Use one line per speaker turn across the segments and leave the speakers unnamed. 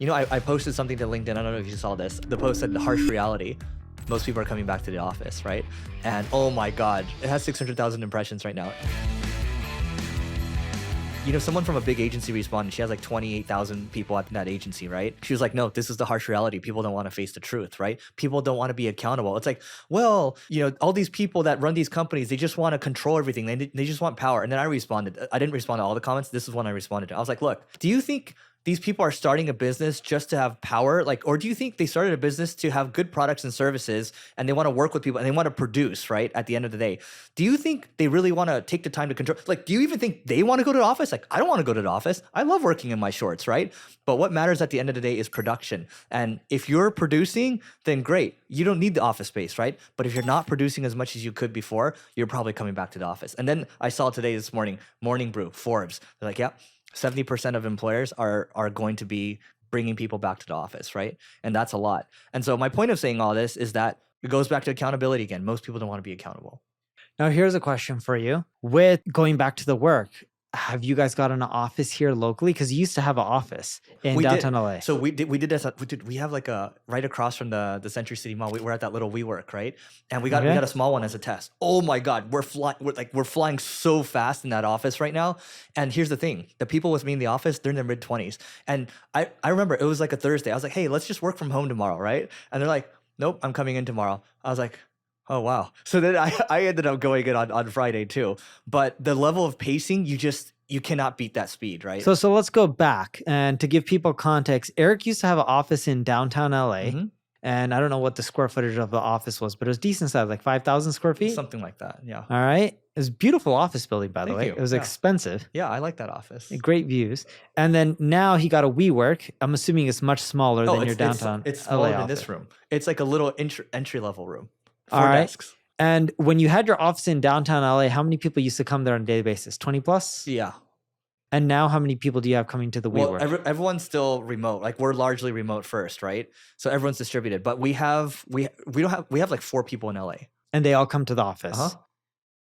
You know, I posted something to LinkedIn. I don't know if you saw this. The post said the harsh reality. Most people are coming back to the office, right? And oh my God, it has 600,000 impressions right now. You know, someone from a big agency responded. She has like 28,000 people at that agency, right? She was like, no, this is the harsh reality. People don't want to face the truth, right? People don't want to be accountable. It's like, well, you know, all these people that run these companies, they just want to control everything. They just want power. And then I responded. I didn't respond to all the comments. This is one I responded to. I was like, look, do you think these people are starting a business just to have power? Like, or do you think they started a business to have good products and services and they want to work with people and they want to produce, right? At the end of the day, do you think they really want to take the time to control? Like, do you even think they want to go to the office? Like, I don't want to go to the office. I love working in my shorts, right? But what matters at the end of the day is production. And if you're producing, then great. You don't need the office space, right? But if you're not producing as much as you could before, you're probably coming back to the office. And then I saw today, this morning, Morning Brew, Forbes. They're like, yeah, 70% of employers are going to be bringing people back to the office, right? And that's a lot. And so my point of saying all this is that it goes back to accountability again. Most people don't want to be accountable.
Now, here's a question for you. With going back to the work, have you guys got an office here locally? Because you used to have an office in downtown LA.
So we did this. We have like a right across from the Century City Mall. We're at that little WeWork, right? And we got a small one as a test. Oh my God, we're flying so fast in that office right now. And here's the thing: the people with me in the office, they're in their mid-20s. And I remember it was like a Thursday. I was like, hey, let's just work from home tomorrow, right? And they're like, nope, I'm coming in tomorrow. I was like, oh, wow. So then I ended up going in on Friday too. But the level of pacing, you cannot beat that speed, right?
So let's go back. And to give people context, Eric used to have an office in downtown LA. Mm-hmm. And I don't know what the square footage of the office was, but it was decent size, like 5,000 square feet?
Something like that, yeah.
All right. It was a beautiful office building, by the way. It was expensive.
Yeah, I like that office.
Great views. And then now he got a WeWork. I'm assuming it's much smaller than your downtown
It's smaller than this room. It's like a little entry-level room. 4 desks.
And when you had your office in downtown LA, how many people used to come there on a daily basis? 20 plus?
Yeah.
And now how many people do you have coming to the WeWork?
Well, everyone's still remote. Like we're largely remote first, right? So everyone's distributed. But we have like 4 people in LA.
And they all come to the office. Uh-huh.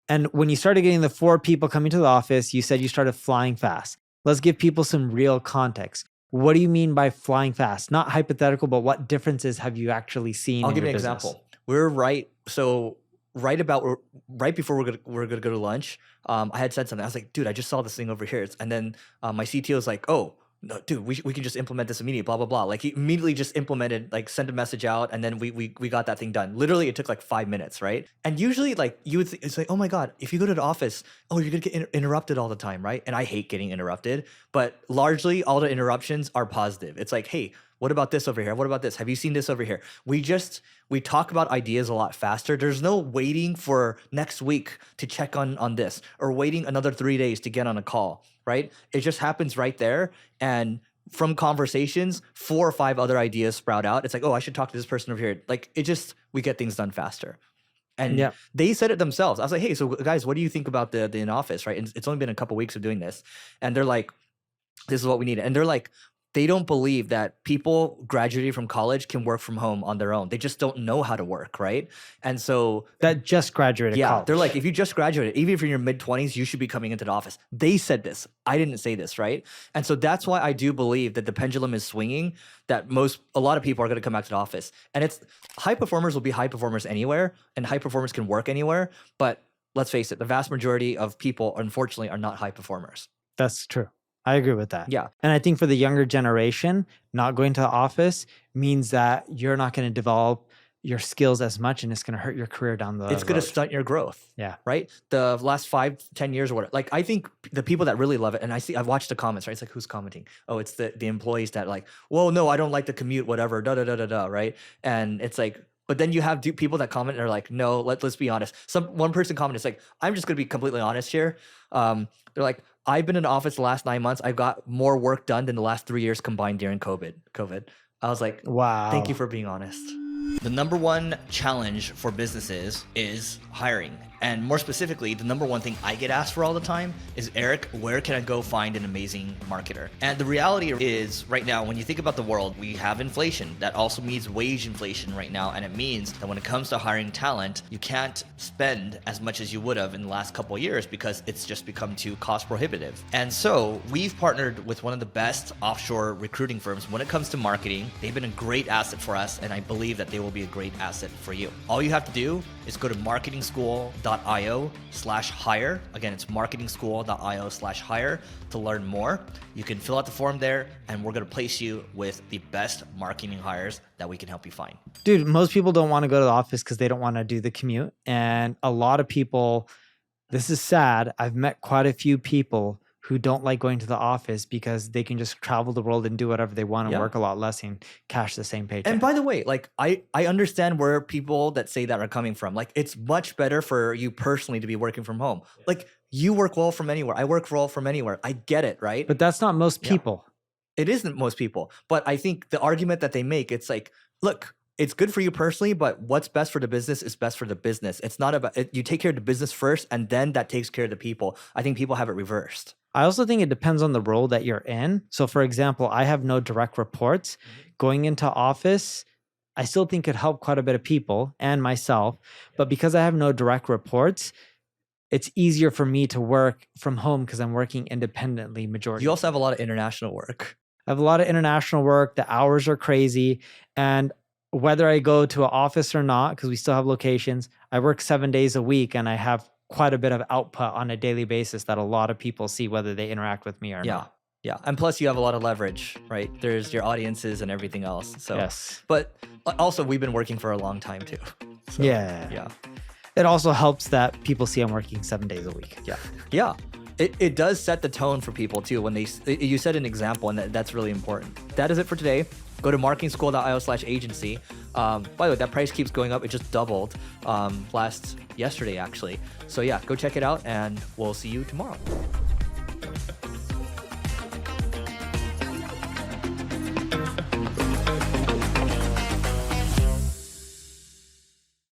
And when you started getting the 4 people coming to the office, you said you started flying fast. Let's give people some real context. What do you mean by flying fast? Not hypothetical, but what differences have you actually seen?
I'll give you an example. We're right before we're gonna go to lunch, I had said something. I was like, dude, I just saw this thing over here. And then my CTO was like, oh, no, dude, we can just implement this immediately, blah, blah, blah. Like he immediately just implemented, like sent a message out, and then we got that thing done. Literally, it took like 5 minutes, right? And usually like it's like, oh my God, if you go to the office, oh, you're gonna get interrupted all the time, right? And I hate getting interrupted, but largely all the interruptions are positive. It's like, hey, what about this over here? What about this? Have you seen this over here? We talk about ideas a lot faster. There's no waiting for next week to check on this or waiting another 3 days to get on a call, right? It just happens right there. And from conversations, 4 or 5 other ideas sprout out. It's like, oh, I should talk to this person over here. Like we get things done faster. And they said it themselves. I was like, hey, so guys, what do you think about the in-office, right? And it's only been a couple weeks of doing this. And they're like, this is what we need. And they're like, they don't believe that people graduating from college can work from home on their own. They just don't know how to work, right? And so
that just graduated college.
They're like, if you just graduated, even if you're in your mid-20s, you should be coming into the office. They said this. I didn't say this, right? And so that's why I do believe that the pendulum is swinging, that a lot of people are going to come back to the office. And it's high performers will be high performers anywhere, and high performers can work anywhere. But let's face it, the vast majority of people, unfortunately, are not high performers.
That's true. I agree with that.
Yeah.
And I think for the younger generation, not going to the office means that you're not going to develop your skills as much, and it's going to hurt your career down the road.
It's going to stunt your growth.
Yeah.
Right? The last 5-10 years or whatever. Like, I think the people that really love it, and I've watched the comments, right? It's like, who's commenting? Oh, it's the employees that like, well, no, I don't like the commute, whatever, da-da-da-da-da, right? And it's like, but then you have people that comment and are like, no, let's be honest. One person commented, it's like, I'm just going to be completely honest here. They're like, I've been in the office the last 9 months. I've got more work done than the last 3 years combined during COVID. I was like,
wow.
Thank you for being honest. The number one challenge for businesses is hiring. And more specifically, the number one thing I get asked for all the time is, Eric, where can I go find an amazing marketer? And the reality is right now, when you think about the world, we have inflation. That also means wage inflation right now. And it means that when it comes to hiring talent, you can't spend as much as you would have in the last couple of years because it's just become too cost prohibitive. And so we've partnered with one of the best offshore recruiting firms when it comes to marketing. They've been a great asset for us, and I believe that they will be a great asset for you. All you have to do is go to marketingschool.io/hire. Again, it's marketingschool.io/hire to learn more. You can fill out the form there, and we're going to place you with the best marketing hires that we can help you find.
Dude, most people don't want to go to the office because they don't want to do the commute. And a lot of people, this is sad, I've met quite a few people who don't like going to the office because they can just travel the world and do whatever they want and work a lot less and cash the same paycheck.
And by the way, like I understand where people that say that are coming from. Like, it's much better for you personally to be working from home. Like, you work well from anywhere. I work well from anywhere. I get it, right?
But that's not most people.
It isn't most people. But I think the argument that they make, it's like, look, it's good for you personally, but what's best for the business is best for the business. It's not about you take care of the business first, and then that takes care of the people. I think people have it reversed.
I also think it depends on the role that you're in. So for example, I have no direct reports. Going into office, I still think it helped quite a bit of people and myself. But because I have no direct reports, it's easier for me to work from home because I'm working independently majority.
You also have a lot of international work.
I have a lot of international work. The hours are crazy. And whether I go to an office or not, because we still have locations, I work 7 days a week and I have quite a bit of output on a daily basis that a lot of people see whether they interact with me or not.
Yeah. And plus you have a lot of leverage, right? There's your audiences and everything else. So
yes.
But also we've been working for a long time too. So,
yeah. It also helps that people see I'm working 7 days a week.
Yeah. It does set the tone for people too when you set an example, and that's really important. That is it for today. Go to marketingschool.io/agency. By the way, that price keeps going up. It just doubled yesterday actually. So yeah, go check it out, and we'll see you tomorrow.